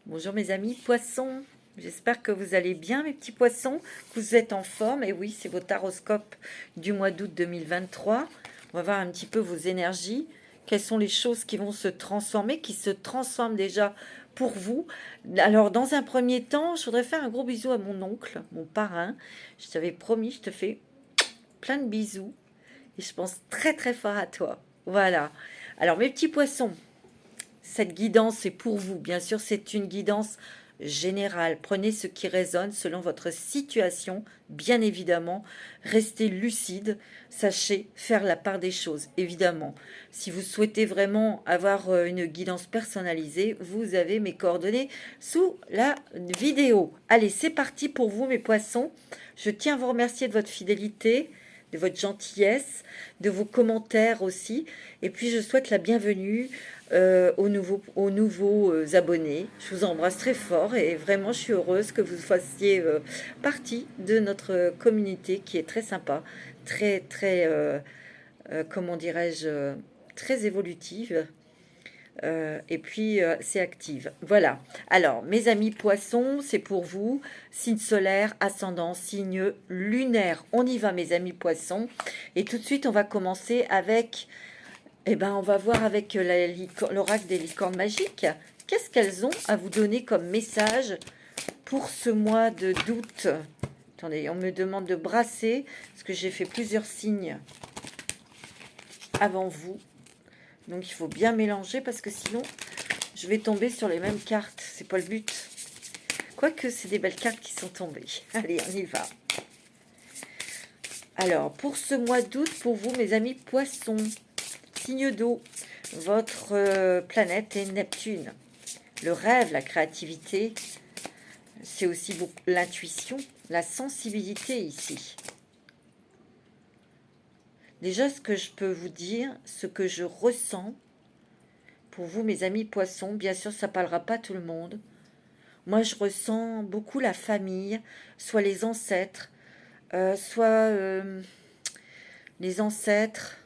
Bonjour mes amis poissons, j'espère que vous allez bien mes petits poissons, que vous êtes en forme. Et oui, c'est votre horoscope du mois d'août 2023. On va voir un petit peu vos énergies, quelles sont les choses qui vont se transformer, qui se transforment déjà pour vous. Alors dans un premier temps, je voudrais faire un gros bisou à mon oncle, mon parrain. Je t'avais promis, je te fais plein de bisous et je pense très très fort à toi. Voilà. Alors mes petits poissons, cette guidance est pour vous. Bien sûr, c'est une guidance générale. Prenez ce qui résonne selon votre situation. Bien évidemment, restez lucide. Sachez faire la part des choses. Évidemment, si vous souhaitez vraiment avoir une guidance personnalisée, vous avez mes coordonnées sous la vidéo. Allez, c'est parti pour vous, mes poissons. Je tiens à vous remercier de votre fidélité, de votre gentillesse, de vos commentaires aussi. Et puis, je souhaite la bienvenue aux nouveaux abonnés. Je vous embrasse très fort et vraiment, je suis heureuse que vous fassiez partie de notre communauté qui est très sympa, très, très, comment dirais-je, très évolutive. Et puis, c'est active. Voilà. Alors, mes amis poissons, c'est pour vous. Signe solaire, ascendant, signe lunaire. On y va, mes amis poissons. Et tout de suite, on va commencer avec... on va voir avec l'oracle des licornes magiques. Qu'est-ce qu'elles ont à vous donner comme message pour ce mois d'août? Attendez, on me demande de brasser, parce que j'ai fait plusieurs signes avant vous. Donc il faut bien mélanger parce que sinon je vais tomber sur les mêmes cartes. C'est pas le but. Quoique c'est des belles cartes qui sont tombées. Allez, on y va. Alors pour ce mois d'août, pour vous mes amis poissons, signe d'eau, votre planète est Neptune. Le rêve, la créativité, c'est aussi l'intuition, la sensibilité ici. Déjà, ce que je peux vous dire, ce que je ressens, pour vous, mes amis poissons, bien sûr, ça ne parlera pas tout le monde. Moi, je ressens beaucoup la famille, soit les ancêtres, soit les ancêtres,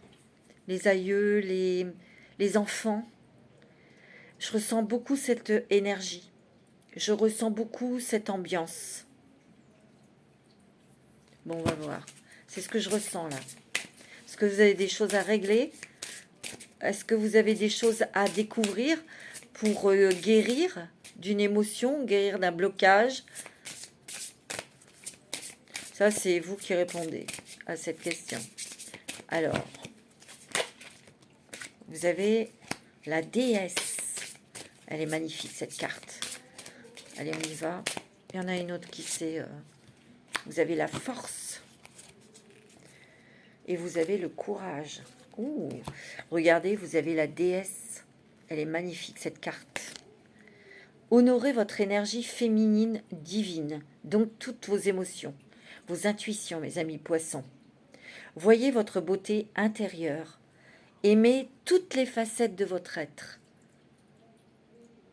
les aïeux, les enfants. Je ressens beaucoup cette énergie. Je ressens beaucoup cette ambiance. Bon, on va voir. C'est ce que je ressens là. Est-ce que vous avez des choses à régler? Est-ce que vous avez des choses à découvrir pour guérir d'une émotion, guérir d'un blocage? Ça, c'est vous qui répondez à cette question. Alors, vous avez la déesse. Elle est magnifique, cette carte. Allez, on y va. Il y en a une autre qui c'est... vous avez la force. Et vous avez le courage. Ouh, regardez, vous avez la déesse. Elle est magnifique, cette carte. Honorez votre énergie féminine divine, donc toutes vos émotions, vos intuitions, mes amis poissons. Voyez votre beauté intérieure. Aimez toutes les facettes de votre être.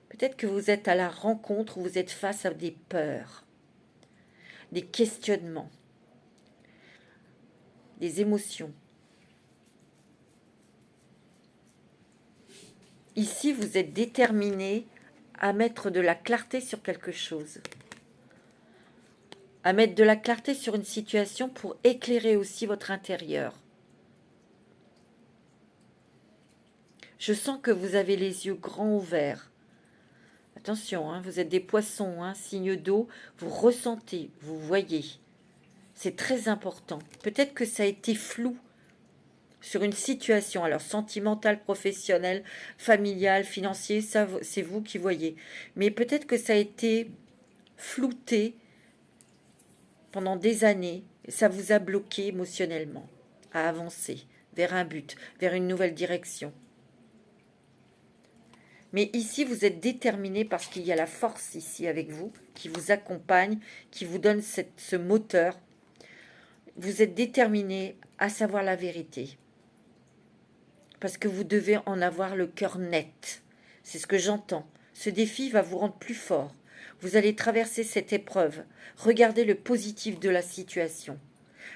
Peut-être que vous êtes à la rencontre, où vous êtes face à des peurs, des questionnements, des émotions. Ici, vous êtes déterminé à mettre de la clarté sur quelque chose, à mettre de la clarté sur une situation pour éclairer aussi votre intérieur. Je sens que vous avez les yeux grands ouverts. Attention, hein, vous êtes des poissons, hein, signe d'eau, vous ressentez, vous voyez. C'est très important. Peut-être que ça a été flou sur une situation, alors sentimentale, professionnelle, familiale, financière, ça c'est vous qui voyez. Mais peut-être que ça a été flouté pendant des années, et ça vous a bloqué émotionnellement à avancer vers un but, vers une nouvelle direction. Mais ici, vous êtes déterminé parce qu'il y a la force ici avec vous, qui vous accompagne, qui vous donne ce moteur. Vous êtes déterminé à savoir la vérité. Parce que vous devez en avoir le cœur net. C'est ce que j'entends. Ce défi va vous rendre plus fort. Vous allez traverser cette épreuve. Regardez le positif de la situation.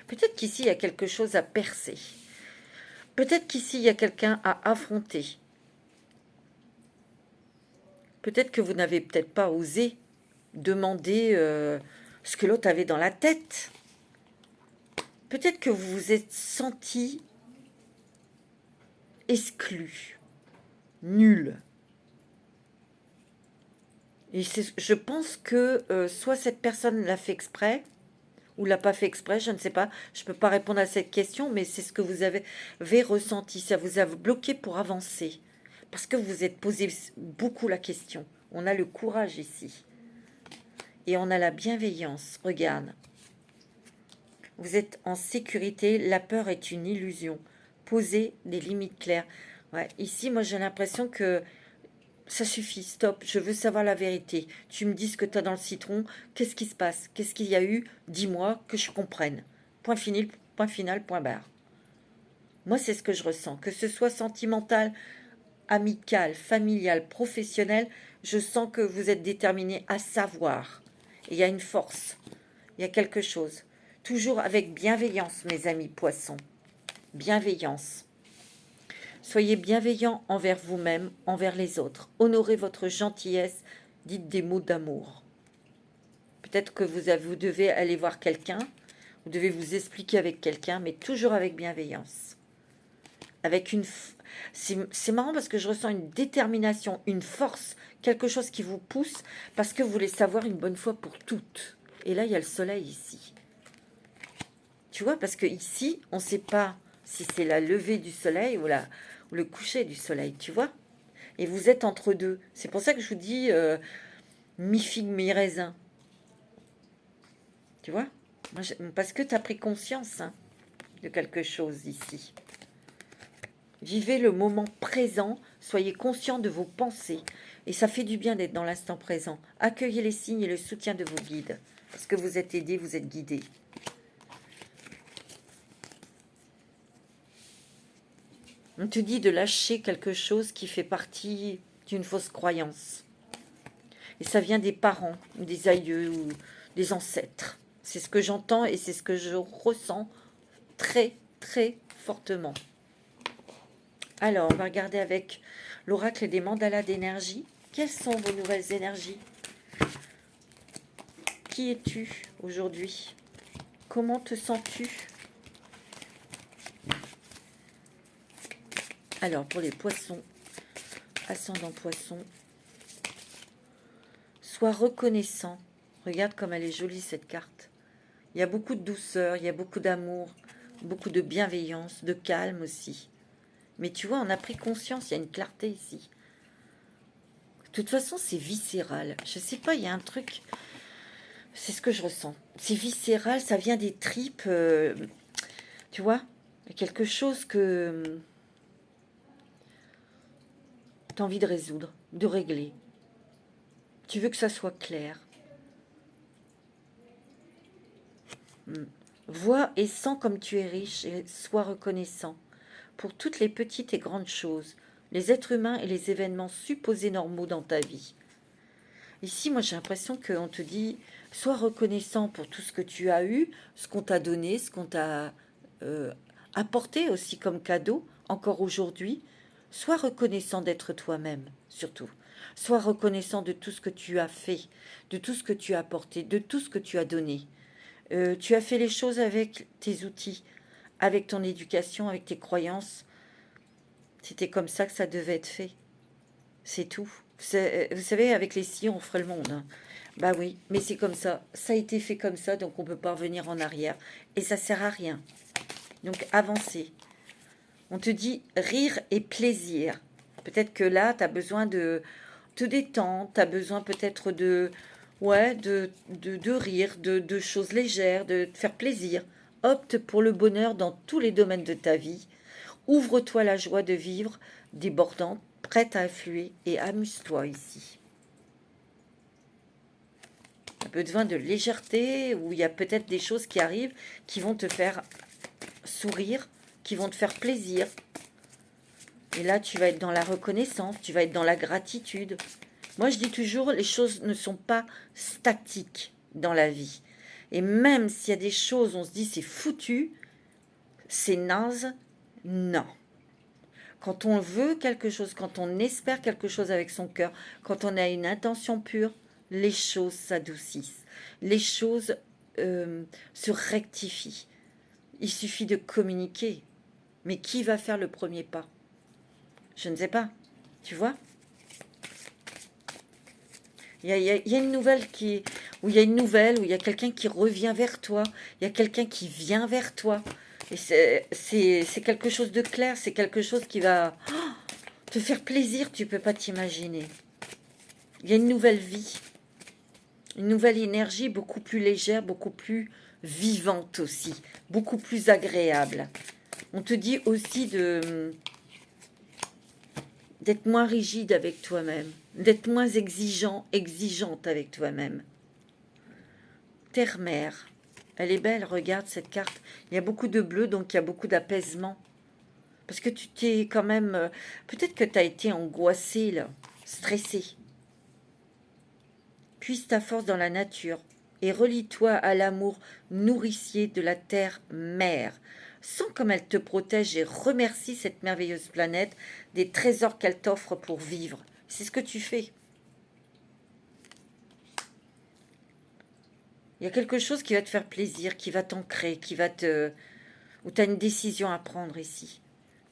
Peut-être qu'ici, il y a quelque chose à percer. Peut-être qu'ici, il y a quelqu'un à affronter. Peut-être que vous n'avez peut-être pas osé demander ce que l'autre avait dans la tête. Peut-être que vous vous êtes senti exclu, nul. Et je pense que soit cette personne l'a fait exprès, ou l'a pas fait exprès, je ne sais pas. Je ne peux pas répondre à cette question, mais c'est ce que vous avez ressenti. Ça vous a bloqué pour avancer. Parce que vous êtes posé beaucoup la question. On a le courage ici. Et on a la bienveillance. Regarde. Vous êtes en sécurité. La peur est une illusion. Posez des limites claires. Ouais, ici, moi, j'ai l'impression que ça suffit, stop, je veux savoir la vérité. Tu me dis ce que tu as dans le citron, qu'est-ce qui se passe? Qu'est-ce qu'il y a eu? Dis-moi que je comprenne. Point final, point barre. Moi, c'est ce que je ressens. Que ce soit sentimental, amical, familial, professionnel, je sens que vous êtes déterminé à savoir. Il y a une force, il y a quelque chose. Toujours avec bienveillance, mes amis poissons. Bienveillance. Soyez bienveillant envers vous-même, envers les autres. Honorez votre gentillesse, dites des mots d'amour. Peut-être que vous devez aller voir quelqu'un, vous devez vous expliquer avec quelqu'un, mais toujours avec bienveillance. Avec c'est marrant parce que je ressens une détermination, une force, quelque chose qui vous pousse, parce que vous voulez savoir une bonne fois pour toutes. Et là, il y a le soleil ici. Tu vois, parce que ici, on ne sait pas si c'est la levée du soleil ou le coucher du soleil, tu vois. Et vous êtes entre deux. C'est pour ça que je vous dis mi-figue, mi-raisin. Tu vois. Moi, parce que tu as pris conscience de quelque chose ici. Vivez le moment présent. Soyez conscient de vos pensées. Et ça fait du bien d'être dans l'instant présent. Accueillez les signes et le soutien de vos guides. Parce que vous êtes aidés, vous êtes guidés. On te dit de lâcher quelque chose qui fait partie d'une fausse croyance. Et ça vient des parents, ou des aïeux, ou des ancêtres. C'est ce que j'entends et c'est ce que je ressens très, très fortement. Alors, on va regarder avec l'oracle des mandalas d'énergie. Quelles sont vos nouvelles énergies? Qui es-tu aujourd'hui? Comment te sens-tu? Alors, pour les poissons, ascendant poisson, sois reconnaissant. Regarde comme elle est jolie cette carte. Il y a beaucoup de douceur, il y a beaucoup d'amour, beaucoup de bienveillance, de calme aussi. Mais tu vois, on a pris conscience, il y a une clarté ici. De toute façon, c'est viscéral. Je sais pas, il y a un truc... C'est ce que je ressens. C'est viscéral, ça vient des tripes. Tu vois, il y a quelque chose que... tu as envie de résoudre, de régler. Tu veux que ça soit clair. Vois et sens comme tu es riche et sois reconnaissant pour toutes les petites et grandes choses, les êtres humains et les événements supposés normaux dans ta vie. Ici, moi, j'ai l'impression qu'on te dit, sois reconnaissant pour tout ce que tu as eu, ce qu'on t'a donné, ce qu'on t'a apporté aussi comme cadeau, encore aujourd'hui. Sois reconnaissant d'être toi-même, surtout. Sois reconnaissant de tout ce que tu as fait, de tout ce que tu as apporté, de tout ce que tu as donné. Tu as fait les choses avec tes outils, avec ton éducation, avec tes croyances. C'était comme ça que ça devait être fait. C'est tout. Vous savez, avec les scies, on ferait le monde. Hein. Bah oui, mais c'est comme ça. Ça a été fait comme ça, donc on ne peut pas revenir en arrière. Et ça sert à rien. Donc avancez. On te dit rire et plaisir. Peut-être que là, tu as besoin de te détendre, tu as besoin peut-être de rire, de choses légères, de te faire plaisir. Opte pour le bonheur dans tous les domaines de ta vie. Ouvre-toi la joie de vivre débordante, prête à affluer et amuse-toi ici. Un besoin de légèreté, où il y a peut-être des choses qui arrivent qui vont te faire sourire, qui vont te faire plaisir. Et là, tu vas être dans la reconnaissance, tu vas être dans la gratitude. Moi, je dis toujours, les choses ne sont pas statiques dans la vie. Et même s'il y a des choses, on se dit c'est foutu, c'est naze, non. Quand on veut quelque chose, quand on espère quelque chose avec son cœur, quand on a une intention pure, les choses s'adoucissent. Les choses se rectifient. Il suffit de communiquer. Mais qui va faire le premier pas? Je ne sais pas. Tu vois? Il y a une nouvelle où il y a une nouvelle, où il y a quelqu'un qui revient vers toi. Il y a quelqu'un qui vient vers toi. Et c'est quelque chose de clair. C'est quelque chose qui va te faire plaisir. Tu peux pas t'imaginer. Il y a une nouvelle vie. Une nouvelle énergie beaucoup plus légère, beaucoup plus vivante aussi. Beaucoup plus agréable. On te dit aussi d'être moins rigide avec toi-même, d'être moins exigeante avec toi-même. Terre-mère, elle est belle, regarde cette carte. Il y a beaucoup de bleu, donc il y a beaucoup d'apaisement. Parce que tu t'es quand même... peut-être que tu as été angoissée, là, stressée. Puise ta force dans la nature et relie-toi à l'amour nourricier de la terre-mère. Sens comme elle te protège et remercie cette merveilleuse planète des trésors qu'elle t'offre pour vivre. C'est ce que tu fais. Il y a quelque chose qui va te faire plaisir, qui va t'ancrer, où tu as une décision à prendre ici.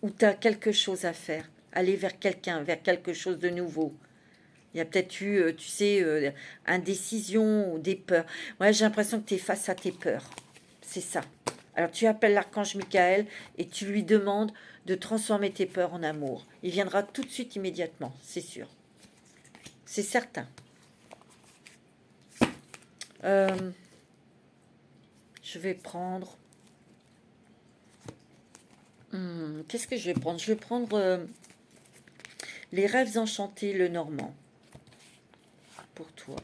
Où tu as quelque chose à faire. Aller vers quelqu'un, vers quelque chose de nouveau. Il y a peut-être eu, tu sais, indécision ou des peurs. Ouais, j'ai l'impression que tu es face à tes peurs. C'est ça. Alors tu appelles l'archange Michael et tu lui demandes de transformer tes peurs en amour. Il viendra tout de suite, immédiatement, c'est sûr. C'est certain. Je vais prendre... qu'est-ce que je vais prendre? Je vais prendre les rêves enchantés, le normand. Pour toi.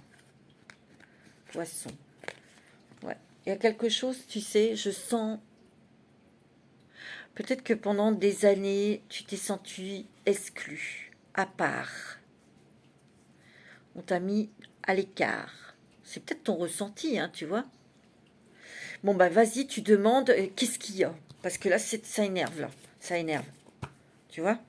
Poisson. Ouais. Il y a quelque chose, tu sais, je sens... Peut-être que pendant des années, tu t'es senti exclu, à part. On t'a mis à l'écart. C'est peut-être ton ressenti, hein, tu vois. Bon, bah vas-y, tu demandes qu'est-ce qu'il y a. Parce que là, ça énerve, là. Ça énerve. Tu vois?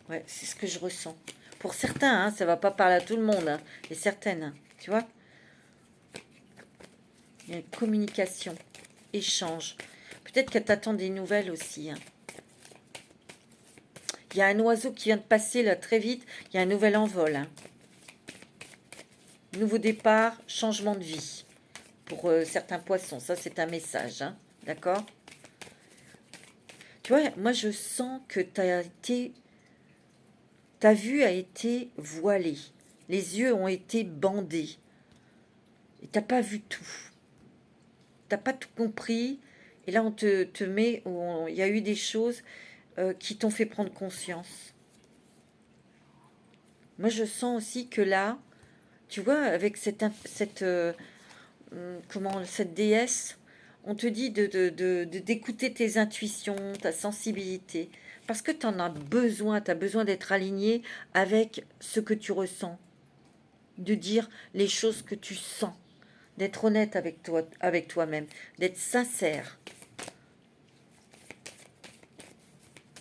Ouais, c'est ce que je ressens. Pour certains, hein, ça va pas parler à tout le monde. Hein, et certaines, hein, tu vois? Il y a une communication, échange. Peut-être qu'elle t'attend des nouvelles aussi. Hein. Il y a un oiseau qui vient de passer là très vite. Il y a un nouvel envol. Hein. Nouveau départ, changement de vie. Pour certains poissons, ça c'est un message. Hein. D'accord? Tu vois, moi je sens que ta vue a été voilée. Les yeux ont été bandés. Et t'as pas vu tout. T'as pas tout compris. Et là on te met... Il y a eu des choses qui t'ont fait prendre conscience. Moi, je sens aussi que là, tu vois, avec cette déesse, on te dit d'écouter tes intuitions, ta sensibilité, parce que tu en as besoin, tu as besoin d'être aligné avec ce que tu ressens, de dire les choses que tu sens, d'être honnête avec toi, avec toi-même, d'être sincère.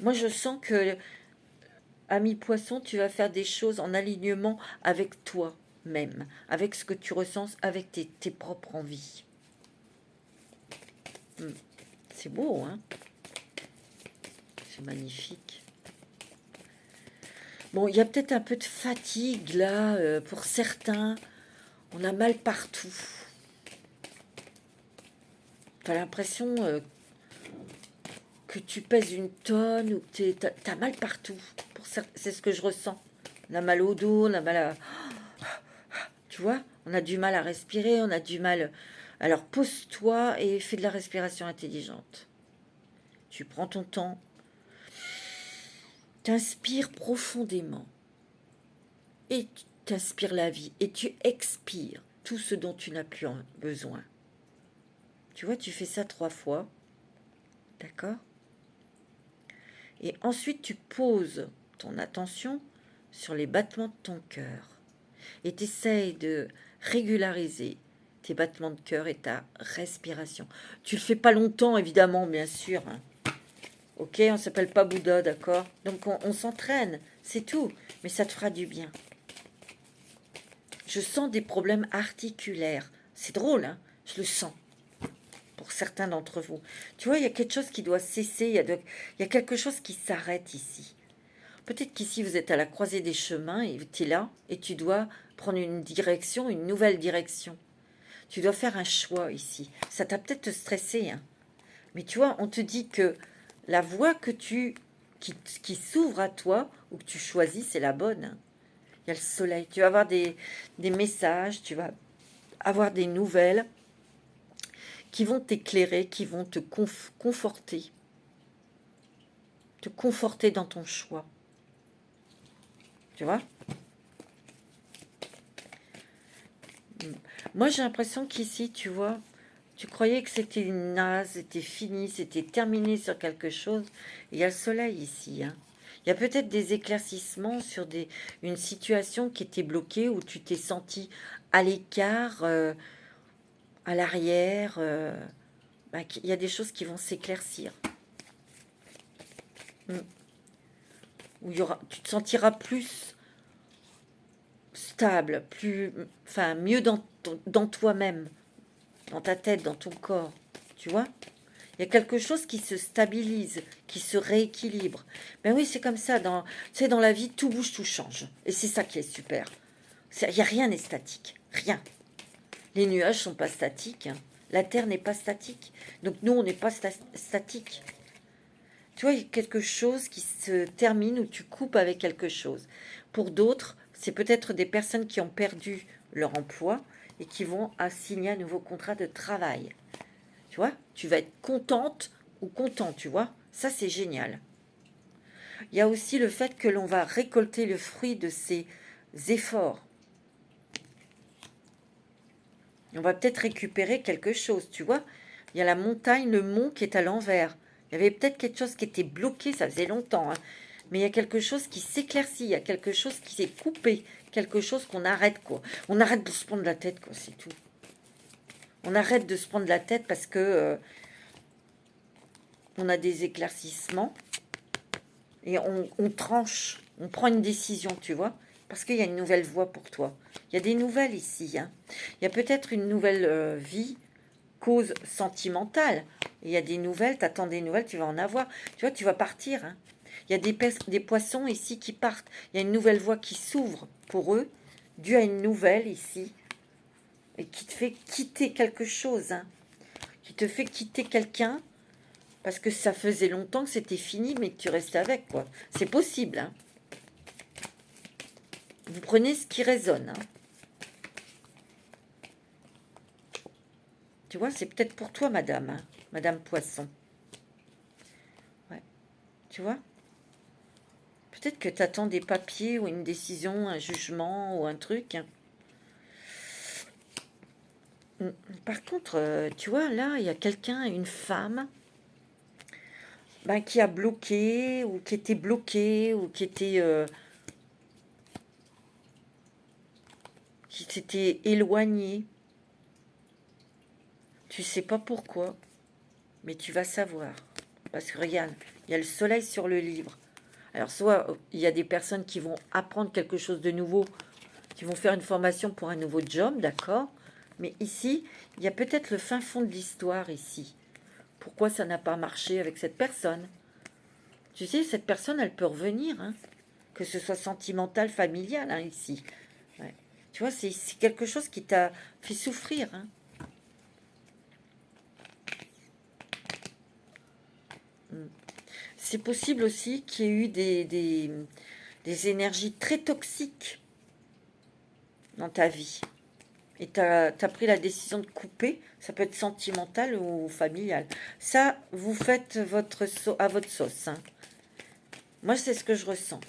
Moi, je sens que ami poisson, tu vas faire des choses en alignement avec toi-même, avec ce que tu ressens, avec tes propres envies. C'est beau, hein? C'est magnifique. Bon, il y a peut-être un peu de fatigue là, pour certains. On a mal partout. Tu as l'impression que tu pèses une tonne ou que t'as mal partout. C'est ce que je ressens. On a mal au dos, on a mal à... Tu vois, on a du mal à respirer, on a du mal... Alors pose-toi et fais de la respiration intelligente. Tu prends ton temps. T'inspires profondément. Et tu t'inspires la vie. Et tu expires tout ce dont tu n'as plus besoin. Tu vois, tu fais ça 3 fois. D'accord? Et ensuite, tu poses ton attention sur les battements de ton cœur. Et tu essayes de régulariser tes battements de cœur et ta respiration. Tu le fais pas longtemps, évidemment, bien sûr. Hein. Ok, on s'appelle pas Bouddha, d'accord? Donc on s'entraîne, c'est tout. Mais ça te fera du bien. Je sens des problèmes articulaires. C'est drôle, hein? Je le sens. Pour certains d'entre vous. Tu vois, il y a quelque chose qui doit cesser. Il y a quelque chose qui s'arrête ici. Peut-être qu'ici, vous êtes à la croisée des chemins et tu es là et tu dois prendre une direction, une nouvelle direction. Tu dois faire un choix ici. Ça t'a peut-être stressé, hein. Mais tu vois, on te dit que la voie qui s'ouvre à toi ou que tu choisis, c'est la bonne. Hein. Il y a le soleil. Tu vas avoir des messages, tu vas avoir des nouvelles qui vont t'éclairer, qui vont te conforter. Te conforter dans ton choix. Tu vois? Moi, j'ai l'impression qu'ici, tu vois, tu croyais que c'était naze, c'était fini, c'était terminé sur quelque chose. Il y a le soleil ici. Hein. Il y a peut-être des éclaircissements sur une situation qui était bloquée où tu t'es senti à l'écart, à l'arrière. Il y a des choses qui vont s'éclaircir. Où tu te sentiras plus stable, mieux dans toi-même, dans ta tête, dans ton corps. Tu vois? Il y a quelque chose qui se stabilise, qui se rééquilibre. Ben oui, c'est comme ça. Tu sais, dans la vie, tout bouge, tout change. Et c'est ça qui est super. Il n'y a rien n'est statique. Rien. Les nuages sont pas statiques. Hein. La Terre n'est pas statique. Donc nous, on n'est pas statique. Tu vois, il y a quelque chose qui se termine ou tu coupes avec quelque chose. Pour d'autres, c'est peut-être des personnes qui ont perdu leur emploi et qui vont signer un nouveau contrat de travail. Tu vois, tu vas être contente ou content, tu vois. Ça, c'est génial. Il y a aussi le fait que l'on va récolter le fruit de ces efforts. On va peut-être récupérer quelque chose, tu vois. Il y a la montagne, le mont qui est à l'envers. Il y avait peut-être quelque chose qui était bloqué, ça faisait longtemps. Hein. Mais il y a quelque chose qui s'éclaircit, il y a quelque chose qui s'est coupé, quelque chose qu'on arrête, quoi. On arrête de se prendre la tête, quoi, c'est tout. On arrête de se prendre la tête parce que on a des éclaircissements et on tranche, on prend une décision, tu vois, parce qu'il y a une nouvelle voie pour toi. Il y a des nouvelles ici. Hein. Il y a peut-être une nouvelle vie, cause sentimentale. Il y a des nouvelles, tu attends des nouvelles, tu vas en avoir. Tu vois, tu vas partir. Hein. Il y a des poissons ici qui partent. Il y a une nouvelle voie qui s'ouvre pour eux, due à une nouvelle ici, et qui te fait quitter quelque chose. Hein. Qui te fait quitter quelqu'un. Parce que ça faisait longtemps que c'était fini, mais que tu restes avec, quoi. C'est possible, hein. Vous prenez ce qui résonne, hein. Tu vois, c'est peut-être pour toi, madame, hein, madame Poisson. Ouais. Tu vois? Peut-être que tu attends des papiers ou une décision, un jugement ou un truc. Hein. Par contre, tu vois, là, il y a quelqu'un, une femme, qui a bloqué ou qui était bloqué ou qui s'était éloigné. Tu sais pas pourquoi, mais tu vas savoir. Parce que regarde, il y a le soleil sur le livre. Alors soit il y a des personnes qui vont apprendre quelque chose de nouveau, qui vont faire une formation pour un nouveau job, d'accord? Mais ici, il y a peut-être le fin fond de l'histoire ici. Pourquoi ça n'a pas marché avec cette personne? Tu sais, cette personne, elle peut revenir, hein, que ce soit sentimental, familial, hein, ici. Ouais. Tu vois, c'est quelque chose qui t'a fait souffrir, hein. C'est possible aussi qu'il y ait eu des énergies très toxiques dans ta vie. Et tu as pris la décision de couper. Ça peut être sentimental ou familial. Ça, vous faites à votre sauce. Hein. Moi, c'est ce que je ressens.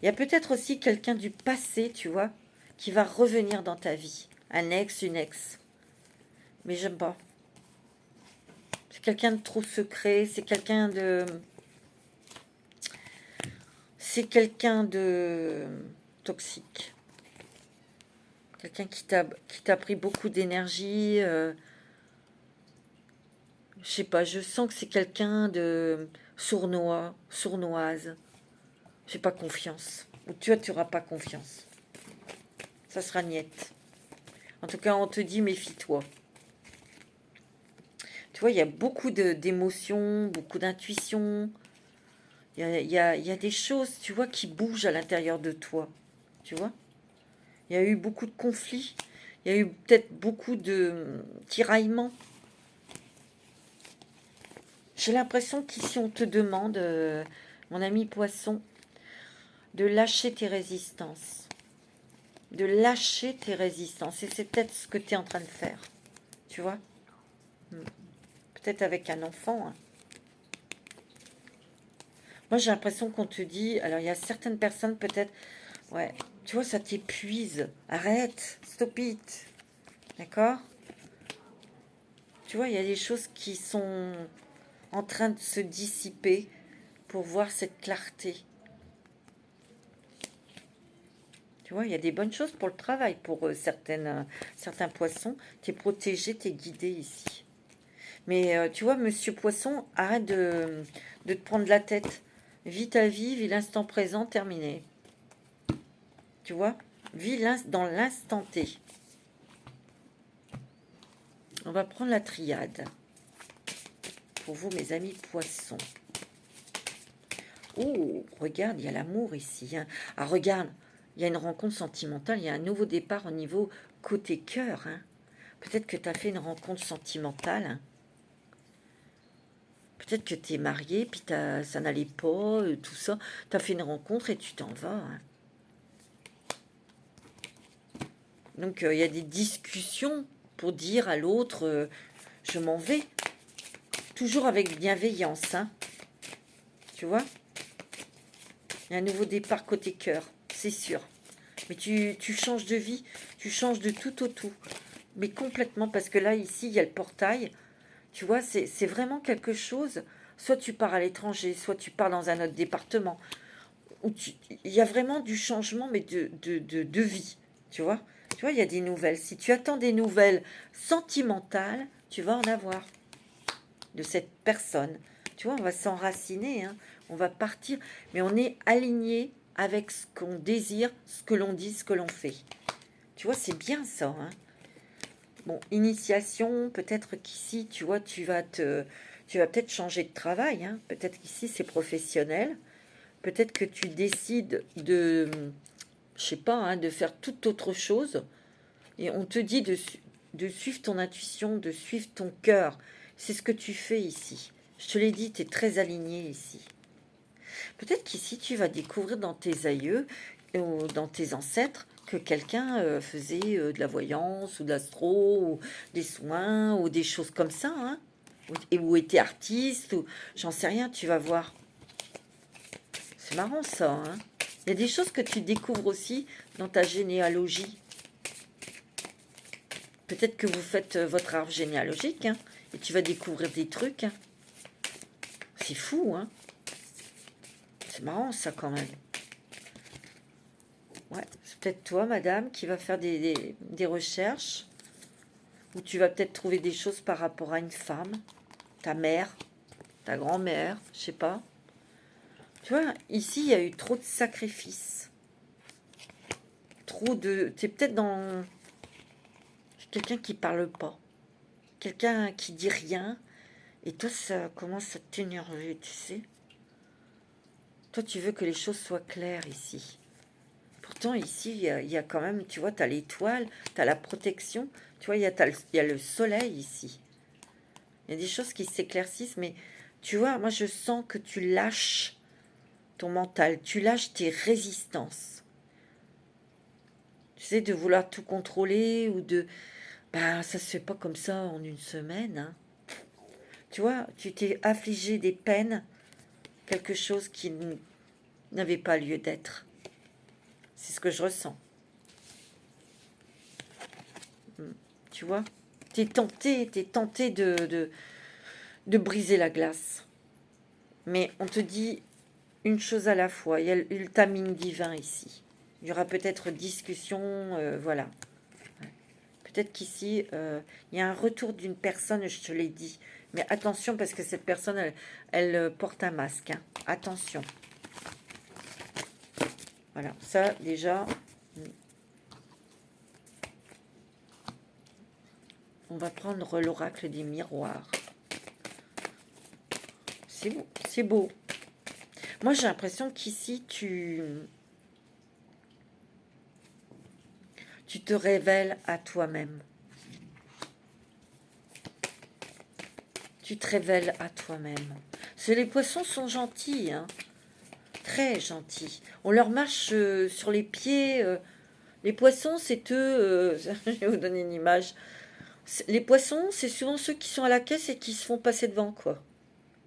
Il y a peut-être aussi quelqu'un du passé, tu vois, qui va revenir dans ta vie. Un ex, une ex. Mais j'aime pas. C'est quelqu'un de trop secret. C'est quelqu'un de toxique. Quelqu'un qui t'a pris beaucoup d'énergie. Je sais pas, je sens que c'est quelqu'un de sournois, sournoise. J'ai pas confiance. Ou tu vois, tu n'auras pas confiance. Ça sera niette. En tout cas, on te dit méfie-toi. Tu vois, il y a beaucoup d'émotions, beaucoup d'intuition. Il y a des choses, tu vois, qui bougent à l'intérieur de toi. Tu vois? Il y a eu beaucoup de conflits. Il y a eu peut-être beaucoup de tiraillements. J'ai l'impression qu'ici, on te demande, mon ami poisson, de lâcher tes résistances. De lâcher tes résistances. Et c'est peut-être ce que tu es en train de faire. Tu vois? Peut-être avec un enfant. Hein. Moi, j'ai l'impression qu'on te dit... Alors, il y a certaines personnes, peut-être... Ouais, tu vois, ça t'épuise. Arrête. Stop it. D'accord? Tu vois, il y a des choses qui sont en train de se dissiper pour voir cette clarté. Tu vois, il y a des bonnes choses pour le travail. Pour certains poissons, tu es protégé, tu es guidé ici. Mais tu vois, monsieur poisson, arrête de te prendre la tête. Vis ta vie, vis l'instant présent, terminé. Tu vois, vis dans l'instant T. On va prendre la triade. Pour vous, mes amis poissons. Oh, regarde, il y a l'amour ici. Hein. Ah, regarde, il y a une rencontre sentimentale, il y a un nouveau départ au niveau côté cœur. Hein. Peut-être que tu as fait une rencontre sentimentale. Hein. Peut-être que tu es marié, puis ça n'allait pas, tout ça. Tu as fait une rencontre et tu t'en vas. Hein. Donc, il y a des discussions pour dire à l'autre, je m'en vais. Toujours avec bienveillance. Hein. Tu vois? Il y a un nouveau départ côté cœur, c'est sûr. Mais tu changes de vie, tu changes de tout au tout. Mais complètement, parce que là, ici, il y a le portail. Tu vois, c'est vraiment quelque chose. Soit tu pars à l'étranger, soit tu pars dans un autre département. Il y a vraiment du changement, mais de vie. Tu vois? Tu vois, il y a des nouvelles. Si tu attends des nouvelles sentimentales, tu vas en avoir de cette personne. Tu vois, on va s'enraciner, hein, on va partir, mais on est aligné avec ce qu'on désire, ce que l'on dit, ce que l'on fait. Tu vois, c'est bien ça. Hein. Bon, initiation, peut-être qu'ici, tu vois, tu vas peut-être changer de travail. Hein. Peut-être qu'ici, c'est professionnel. Peut-être que tu décides je sais pas, hein, de faire toute autre chose. Et on te dit de suivre ton intuition, de suivre ton cœur. C'est ce que tu fais ici. Je te l'ai dit, tu es très aligné ici. Peut-être qu'ici, tu vas découvrir dans tes aïeux ou dans tes ancêtres que quelqu'un faisait de la voyance ou de l'astro ou des soins ou des choses comme ça. Hein, ou était artiste ou j'en sais rien, tu vas voir. C'est marrant ça. Hein. Il y a des choses que tu découvres aussi dans ta généalogie. Peut-être que vous faites votre arbre généalogique, hein, et tu vas découvrir des trucs. Hein. C'est fou, hein. C'est marrant, ça, quand même. Ouais, c'est peut-être toi, madame, qui va faire des recherches. Ou tu vas peut-être trouver des choses par rapport à une femme. Ta mère, ta grand-mère, je sais pas. Tu vois, ici, il y a eu trop de sacrifices. Trop de... Tu es peut-être dans... quelqu'un qui parle pas. Quelqu'un qui dit rien. Et toi, ça commence à t'énerver, tu sais. Toi, tu veux que les choses soient claires ici. Pourtant, ici, il y a quand même, tu vois, tu as l'étoile, tu as la protection. Tu vois, il y a le soleil ici. Il y a des choses qui s'éclaircissent, mais tu vois, moi, je sens que tu lâches ton mental. Tu lâches tes résistances. Tu sais, de vouloir tout contrôler ou de... Ben, ça se fait pas comme ça en une semaine. Hein. Tu vois, tu t'es affligé des peines, quelque chose qui n'avait pas lieu d'être. C'est ce que je ressens. Tu vois, t'es tenté de briser la glace. Mais on te dit une chose à la fois. Il y a le timing divin ici. Il y aura peut-être discussion, voilà. peut-être qu'ici, il y a un retour d'une personne, je te l'ai dit. Mais attention, parce que cette personne, elle porte un masque. Hein. Attention. Voilà, ça, déjà... On va prendre l'oracle des miroirs. C'est beau, c'est beau. Moi, j'ai l'impression qu'ici, tu te révèles à toi-même. Tu te révèles à toi-même. Parce que les poissons sont gentils, hein, très gentils. On leur marche sur les pieds. Les poissons, c'est eux... je vais vous donner une image. Les poissons, c'est souvent ceux qui sont à la caisse et qui se font passer devant, quoi.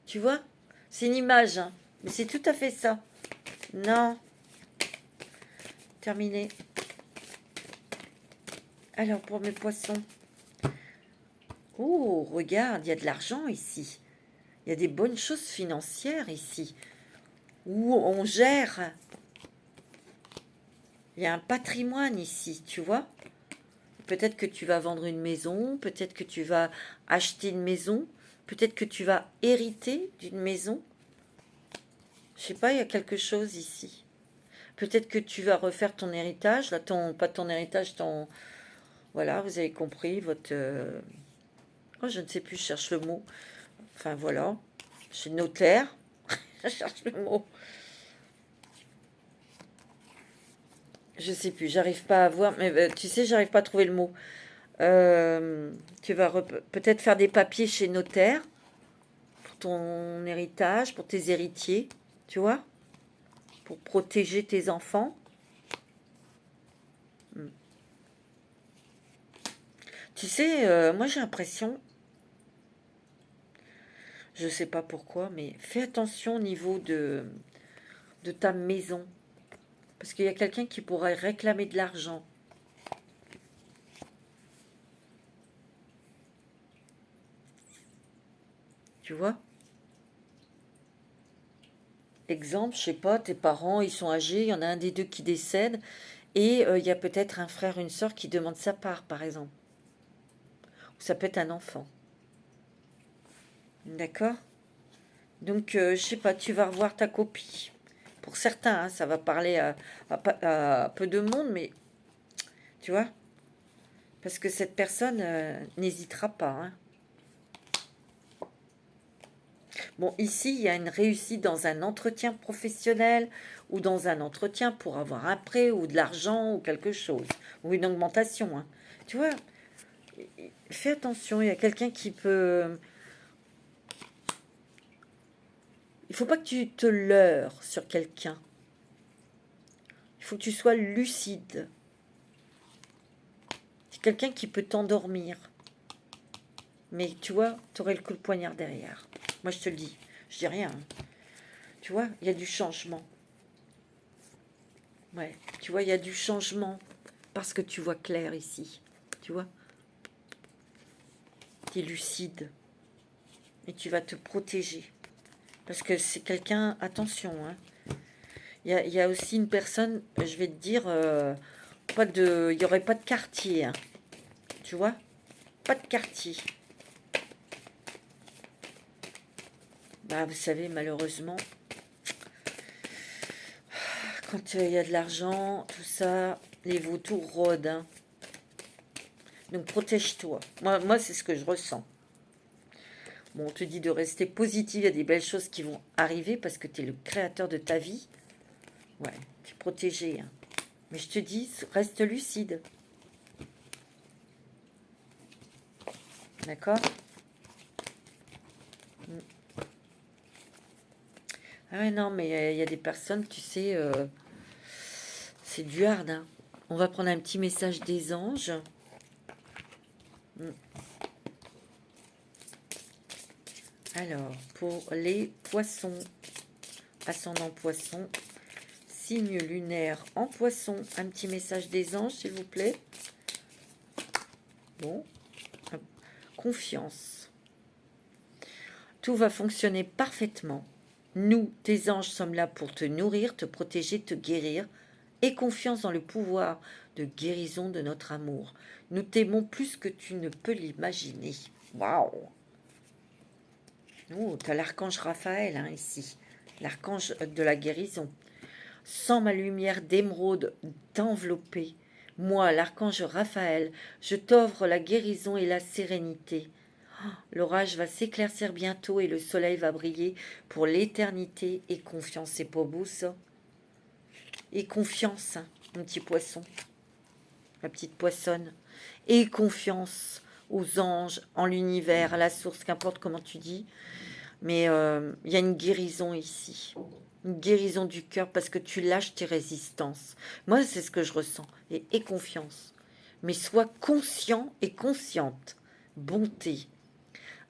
Tu vois? C'est une image, hein. Mais c'est tout à fait ça. Non. Terminé. Alors, pour mes poissons. Oh, regarde, il y a de l'argent ici. Il y a des bonnes choses financières ici. Où on gère. Il y a un patrimoine ici, tu vois? Peut-être que tu vas vendre une maison, peut-être que tu vas acheter une maison, peut-être que tu vas hériter d'une maison. Je sais pas, il y a quelque chose ici. Peut-être que tu vas refaire ton héritage, là, pas ton héritage, ton... Voilà, vous avez compris, votre... Oh, je ne sais plus, je cherche le mot. Enfin, voilà. Chez notaire. Je cherche le mot. Je sais plus, j'arrive pas à voir. Mais tu sais, j'arrive pas à trouver le mot. Tu vas peut-être faire des papiers chez notaire pour ton héritage, pour tes héritiers, tu vois, pour protéger tes enfants. Tu sais, moi j'ai l'impression, je sais pas pourquoi, mais fais attention au niveau de ta maison. Parce qu'il y a quelqu'un qui pourrait réclamer de l'argent. Tu vois? Exemple, je sais pas, tes parents, ils sont âgés, il y en a un des deux qui décède, et il y a peut-être un frère, une sœur qui demande sa part, par exemple. Ou ça peut être un enfant. D'accord? Donc, je sais pas, tu vas revoir ta copie. Pour certains, hein, ça va parler à peu de monde, mais tu vois? Parce que cette personne n'hésitera pas. Hein. Bon, ici, il y a une réussite dans un entretien professionnel ou dans un entretien pour avoir un prêt ou de l'argent ou quelque chose. Ou une augmentation. Hein. Tu vois? Fais attention, il y a quelqu'un qui peut... Il faut pas que tu te leurres sur quelqu'un. Il faut que tu sois lucide. C'est quelqu'un qui peut t'endormir. Mais tu vois, tu aurais le coup de poignard derrière. Moi, je te le dis. Je dis rien. Hein. Tu vois, il y a du changement. Ouais, tu vois, il y a du changement. Parce que tu vois clair ici. Tu vois? Tu es lucide. Et tu vas te protéger. Parce que c'est quelqu'un... Attention, hein. Il y a aussi une personne, je vais te dire, il n'y aurait pas de quartier. Hein. Tu vois? Pas de quartier. Bah, vous savez, malheureusement, quand il y a de l'argent, tout ça, les vautours rôdent. Hein. Donc, protège-toi. Moi c'est ce que je ressens. Bon, on te dit de rester positif, il y a des belles choses qui vont arriver parce que tu es le créateur de ta vie. Ouais, tu es protégé. Hein. Mais je te dis, reste lucide. D'accord? Ah ouais, non, mais il y a des personnes, tu sais, c'est du hard. Hein. On va prendre un petit message des anges. Alors, pour les poissons, ascendant poisson, signe lunaire en poisson, un petit message des anges, s'il vous plaît. Bon, confiance. Tout va fonctionner parfaitement. Nous, tes anges, sommes là pour te nourrir, te protéger, te guérir Aie confiance dans le pouvoir de guérison de notre amour. Nous t'aimons plus que tu ne peux l'imaginer. Waouh! Oh, tu as l'archange Raphaël hein, ici. L'archange de la guérison. Sans ma lumière d'émeraude t'envelopper. Moi, l'archange Raphaël, je t'offre la guérison et la sérénité. L'orage va s'éclaircir bientôt et le soleil va briller pour l'éternité. Et confiance, c'est pas beau ça? Et confiance, hein, mon petit poisson, la petite poissonne. Et confiance aux anges, en l'univers, à la source, qu'importe comment tu dis. Mais il y a une guérison ici. Une guérison du cœur parce que tu lâches tes résistances. Moi, c'est ce que je ressens. Et confiance. Mais sois conscient et consciente. Bonté.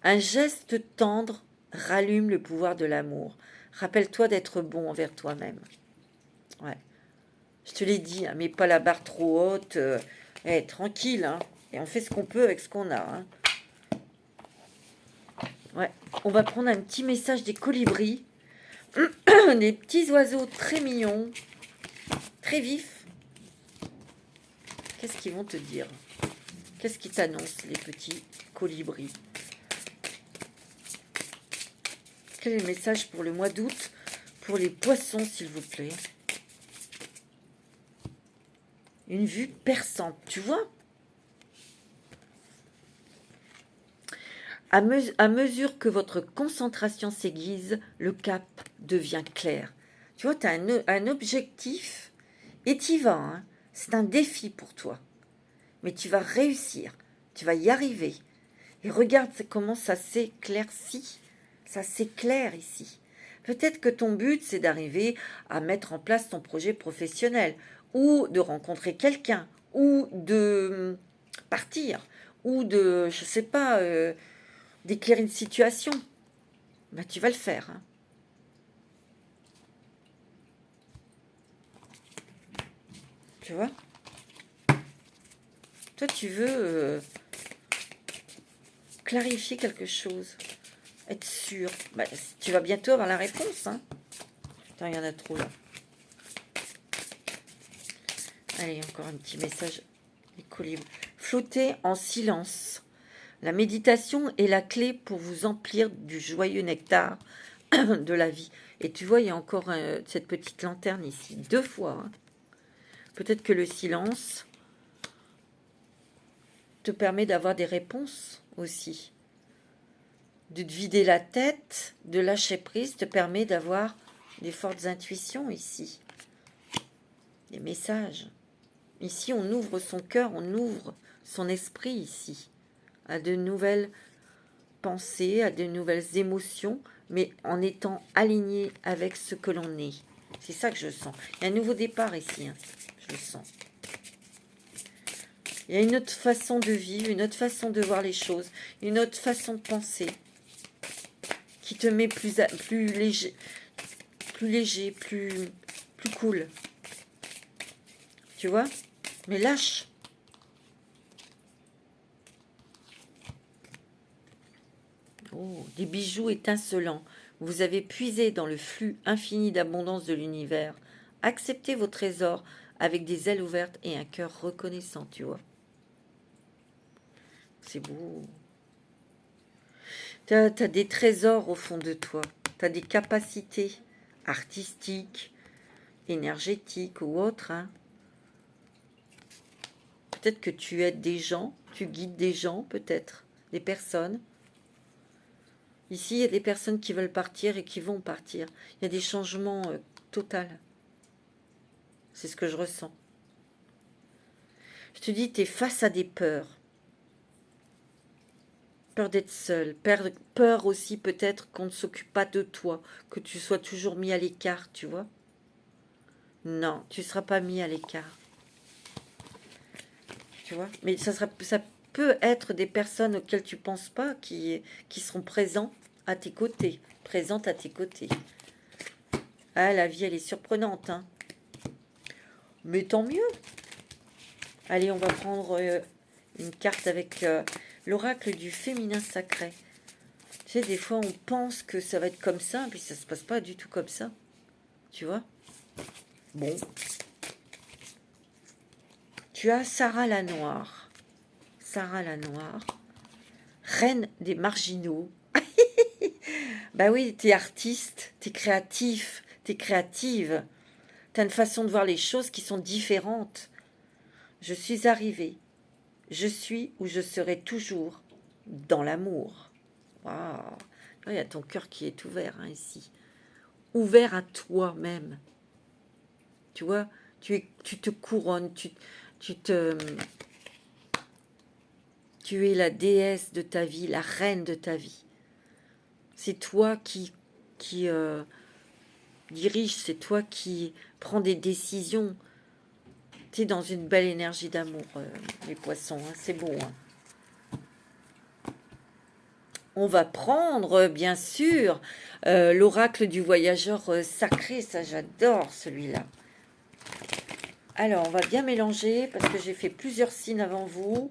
Un geste tendre rallume le pouvoir de l'amour. Rappelle-toi d'être bon envers toi-même. Ouais. Je te l'ai dit, hein, mets pas la barre trop haute. Tranquille, hein. Et on fait ce qu'on peut avec ce qu'on a. Hein. Ouais. On va prendre un petit message des colibris. Des petits oiseaux très mignons, très vifs. Qu'est-ce qu'ils vont te dire? Qu'est-ce qu'ils t'annoncent, les petits colibris? Quel est le message pour le mois d'août? Pour les poissons, s'il vous plaît. Une vue perçante, tu vois? À mesure que votre concentration s'aiguise, le cap devient clair. Tu vois, tu as un objectif et tu y vas. Hein. C'est un défi pour toi. Mais tu vas réussir. Tu vas y arriver. Et regarde comment ça s'éclaircit. Ça s'éclaire ici. Peut-être que ton but, c'est d'arriver à mettre en place ton projet professionnel ou de rencontrer quelqu'un ou de partir ou de, je sais pas... d'éclairer une situation, ben, tu vas le faire. Hein. Tu vois? Toi, tu veux clarifier quelque chose, être sûr. Ben, tu vas bientôt avoir la réponse. Hein. Putain, il y en a trop là. Allez, encore un petit message. Les colibres. Flottez en silence. La méditation est la clé pour vous emplir du joyeux nectar de la vie. Et tu vois, il y a encore cette petite lanterne ici, 2 fois. Hein. Peut-être que le silence te permet d'avoir des réponses aussi. De te vider la tête, de lâcher prise, te permet d'avoir des fortes intuitions ici. Des messages. Ici, on ouvre son cœur, on ouvre son esprit ici. À de nouvelles pensées, à de nouvelles émotions, mais en étant aligné avec ce que l'on est. C'est ça que je sens. Il y a un nouveau départ ici, hein. Je le sens. Il y a une autre façon de vivre, une autre façon de voir les choses, une autre façon de penser qui te met plus léger, plus cool. Tu vois? Mais lâche. Oh, des bijoux étincelants. Vous avez puisé dans le flux infini d'abondance de l'univers. Acceptez vos trésors avec des ailes ouvertes et un cœur reconnaissant, tu vois. C'est beau. T'as des trésors au fond de toi. T'as des capacités artistiques, énergétiques ou autres. Hein. Peut-être que tu aides des gens, tu guides des gens, peut-être, des personnes. Ici, il y a des personnes qui veulent partir et qui vont partir. Il y a des changements totaux. C'est ce que je ressens. Je te dis, tu es face à des peurs. Peur d'être seul. Peur aussi peut-être qu'on ne s'occupe pas de toi. Que tu sois toujours mis à l'écart, tu vois. Non, tu ne seras pas mis à l'écart. Tu vois. Mais ça peut être des personnes auxquelles tu ne penses pas qui seront présents à tes côtés. Présentes à tes côtés. Ah, la vie, elle est surprenante, hein. Mais tant mieux. Allez, on va prendre une carte avec l'oracle du féminin sacré. Tu sais, des fois, on pense que ça va être comme ça, puis ça se passe pas du tout comme ça. Tu vois? Bon. Tu as Sarah la Noire. Sarah la Noire. Reine des marginaux. Bah oui, t'es artiste, t'es créatif, t'es créative. T'as une façon de voir les choses qui sont différentes. Je suis arrivée. Je suis où je serai toujours. Dans l'amour. Waouh. Il y a ton cœur qui est ouvert hein, ici. Ouvert à toi-même. Tu vois, tu te couronnes, tu es la déesse de ta vie, la reine de ta vie. C'est toi qui dirige, c'est toi qui prends des décisions. Tu es dans une belle énergie d'amour, les poissons, hein, c'est beau. Hein. On va prendre, bien sûr, l'oracle du voyageur sacré, ça j'adore celui-là. Alors, on va bien mélanger parce que j'ai fait plusieurs signes avant vous.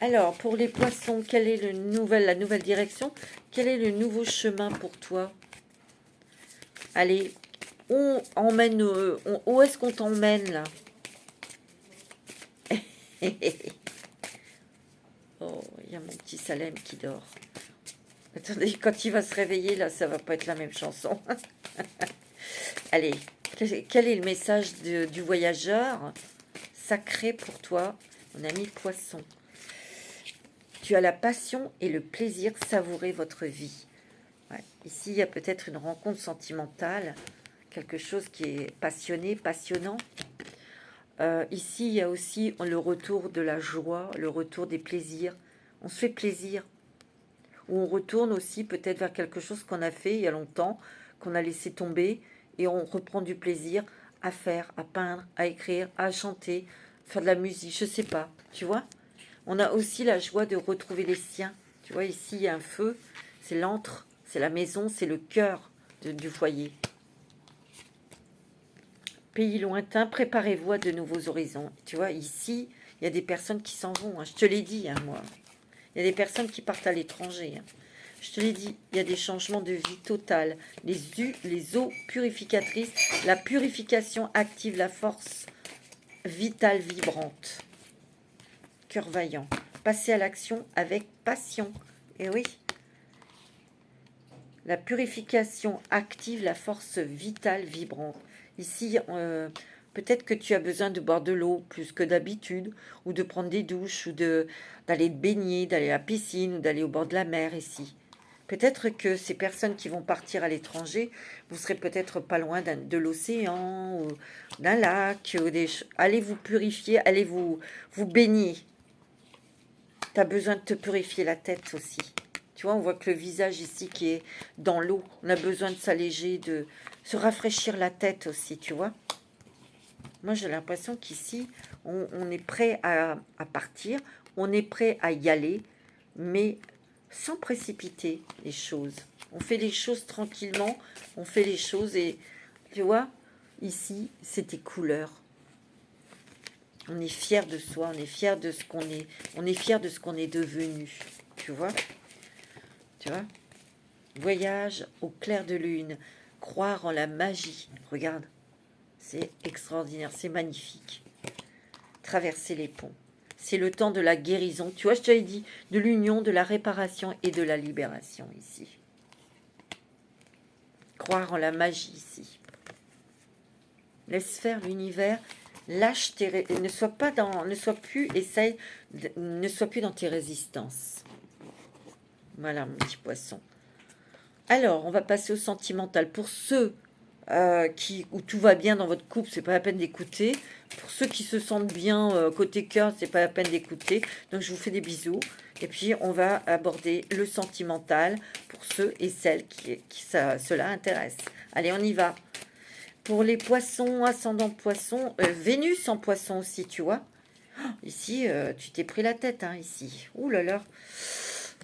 Alors, pour les poissons, quelle est la nouvelle direction? Quel est le nouveau chemin pour toi? Allez, on emmène, où est-ce qu'on t'emmène là? Oh, il y a mon petit Salem qui dort. Attendez, quand il va se réveiller, là, ça va pas être la même chanson. Allez, quel est le message du voyageur sacré pour toi, mon ami poisson? Tu as la passion et le plaisir de savourer votre vie. Ouais. Ici, il y a peut-être une rencontre sentimentale, quelque chose qui est passionné, passionnant. Ici, il y a aussi le retour de la joie, le retour des plaisirs. On se fait plaisir. Ou on retourne aussi peut-être vers quelque chose qu'on a fait il y a longtemps, qu'on a laissé tomber, et on reprend du plaisir à faire, à peindre, à écrire, à chanter, faire de la musique, je sais pas, tu vois. On a aussi la joie de retrouver les siens. Tu vois, ici, il y a un feu, c'est l'antre, c'est la maison, c'est le cœur du foyer. Pays lointain, préparez-vous à de nouveaux horizons. Tu vois, ici, il y a des personnes qui s'en vont. Hein. Je te l'ai dit, hein, moi. Il y a des personnes qui partent à l'étranger. Hein. Je te l'ai dit, il y a des changements de vie total. Les eaux purificatrices, la purification active la force vitale vibrante. Cœur vaillant. Passez à l'action avec passion. Et oui. La purification active la force vitale vibrante. Ici, peut-être que tu as besoin de boire de l'eau plus que d'habitude, ou de prendre des douches, ou d'aller te baigner, d'aller à la piscine, ou d'aller au bord de la mer ici. Peut-être que ces personnes qui vont partir à l'étranger, vous serez peut-être pas loin de l'océan, ou d'un lac, ou allez vous purifier, allez vous baigner. Tu as besoin de te purifier la tête aussi. Tu vois, on voit que le visage ici qui est dans l'eau, on a besoin de s'alléger, de se rafraîchir la tête aussi, tu vois. Moi, j'ai l'impression qu'ici, on est prêt à partir, on est prêt à y aller, mais sans précipiter les choses. On fait les choses tranquillement, on fait les choses et, tu vois, ici, c'est tes couleurs. On est fier de soi, on est fier de ce qu'on est, on est fier de ce qu'on est devenu, tu vois. Tu vois, voyage au clair de lune, croire en la magie. Regarde, c'est extraordinaire, c'est magnifique. Traverser les ponts. C'est le temps de la guérison. Tu vois, je t'avais dit, de l'union, de la réparation et de la libération ici. Croire en la magie ici. Laisse faire l'univers. Lâche ne sois plus dans tes résistances. Voilà, mon petit poisson. Alors, on va passer au sentimental. Pour ceux où tout va bien dans votre couple, c'est pas la peine d'écouter. Pour ceux qui se sentent bien côté cœur, c'est pas la peine d'écouter. Donc, je vous fais des bisous. Et puis, on va aborder le sentimental pour ceux et celles qui cela intéresse. Allez, on y va. Pour les poissons, ascendant poisson, Vénus en poisson aussi, tu vois. Ici, tu t'es pris la tête, hein, ici. Ouh là là.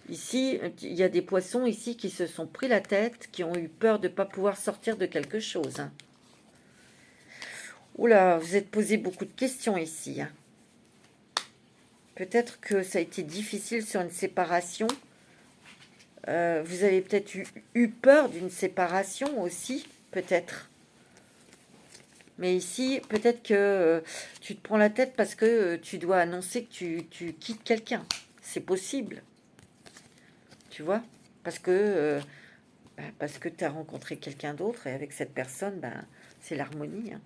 Ici, il y a des poissons ici qui se sont pris la tête, qui ont eu peur de ne pas pouvoir sortir de quelque chose. Hein. Oula, vous êtes posé beaucoup de questions ici. Hein. Peut-être que ça a été difficile sur une séparation. Vous avez peut-être eu peur d'une séparation aussi, peut-être. Mais ici, peut-être que tu te prends la tête parce que tu dois annoncer que tu quittes quelqu'un. C'est possible, tu vois, parce que tu as rencontré quelqu'un d'autre et avec cette personne, ben, c'est l'harmonie, hein,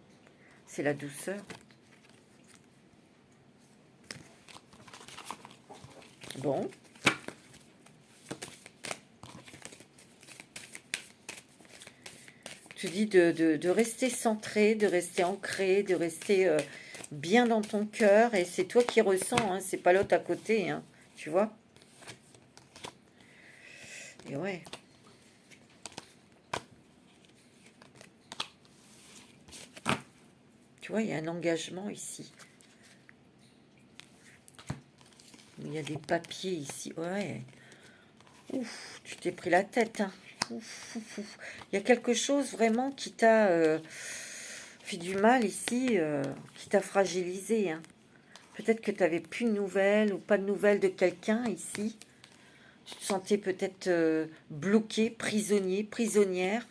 c'est la douceur. Bon. Tu dis de rester centré, de rester ancré, de rester bien dans ton cœur. Et c'est toi qui ressens, hein, c'est pas l'autre à côté, hein, tu vois. Et ouais. Tu vois, il y a un engagement ici. Il y a des papiers ici. Ouais. Ouf, tu t'es pris la tête, hein. Ouf, ouf, ouf. Il y a quelque chose vraiment qui t'a fait du mal ici, qui t'a fragilisé, hein. Peut-être que tu n'avais plus de nouvelles ou pas de nouvelles de quelqu'un ici. Tu te sentais peut-être bloqué, prisonnier, prisonnière.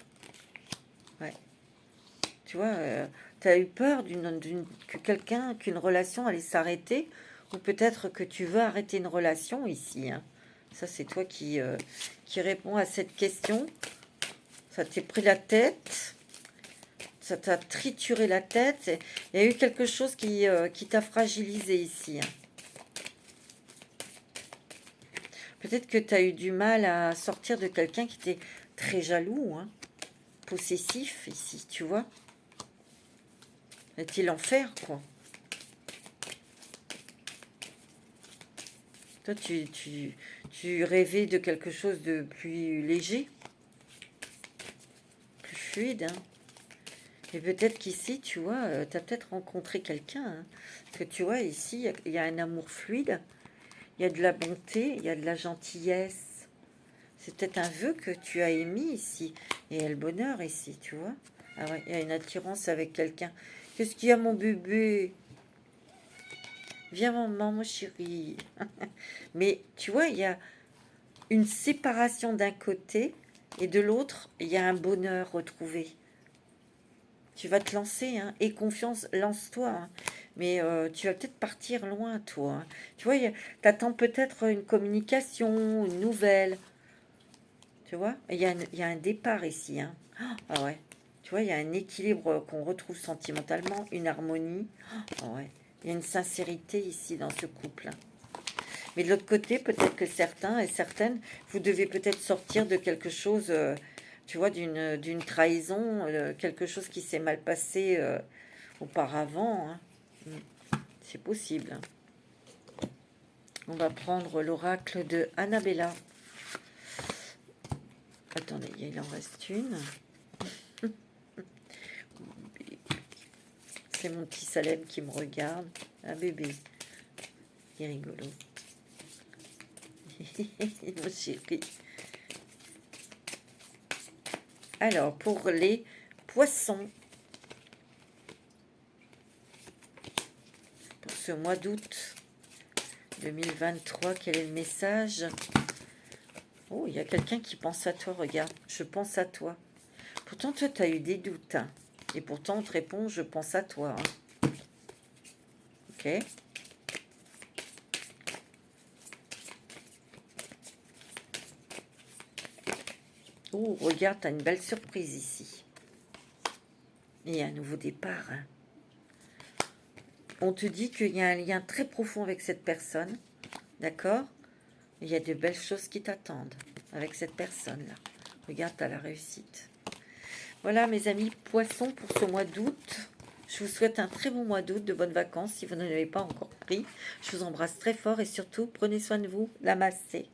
Ouais. Tu vois, tu as eu peur que qu'une relation allait s'arrêter. Ou peut-être que tu veux arrêter une relation ici, hein. Ça, c'est toi qui réponds à cette question. Ça t'est pris la tête. Ça t'a trituré la tête. Il y a eu quelque chose qui t'a fragilisé ici, hein. Peut-être que tu as eu du mal à sortir de quelqu'un qui était très jaloux, hein, possessif ici, tu vois. C'était l'enfer, quoi. Toi, tu rêvais de quelque chose de plus léger, plus fluide, hein. Et peut-être qu'ici, tu vois, tu as peut-être rencontré quelqu'un, hein. Parce que tu vois, ici, il y a un amour fluide, il y a de la bonté, il y a de la gentillesse. C'est peut-être un vœu que tu as émis ici. Et il y a le bonheur ici, tu vois. Ah ouais, il y a une attirance avec quelqu'un. Qu'est-ce qu'il y a, mon bébé? Viens, maman, mon chéri. Mais tu vois, il y a une séparation d'un côté et de l'autre, il y a un bonheur retrouvé. Tu vas te lancer, hein, et confiance, lance-toi, hein. Mais tu vas peut-être partir loin, toi, hein. Tu vois, tu attends peut-être une communication, une nouvelle. Tu vois, il y a un départ ici, hein. Ah ouais. Tu vois, il y a un équilibre qu'on retrouve sentimentalement, une harmonie. Ah ouais. Il y a une sincérité ici dans ce couple, hein. Mais de l'autre côté, peut-être que certains et certaines, vous devez peut-être sortir de quelque chose, tu vois, d'une trahison, quelque chose qui s'est mal passé auparavant, hein. C'est possible, hein. On va prendre l'oracle de Annabella. Attendez, il en reste une. C'est mon petit Salem qui me regarde. Un bébé. Il est rigolo. Mon chéri. Alors, pour les poissons, pour ce mois d'août 2023, quel est le message? Oh, il y a quelqu'un qui pense à toi, regarde. Je pense à toi. Pourtant, toi, tu as eu des doutes, hein. Et pourtant, on te répond, je pense à toi, hein. Ok. Oh, regarde, tu as une belle surprise ici. Et un nouveau départ, hein. On te dit qu'il y a un lien très profond avec cette personne. D'accord? Il y a de belles choses qui t'attendent avec cette personne-là. Regarde, tu as la réussite. Voilà, mes amis poissons, pour ce mois d'août. Je vous souhaite un très bon mois d'août, de bonnes vacances si vous n'en avez pas encore pris. Je vous embrasse très fort et surtout, prenez soin de vous. Namaste.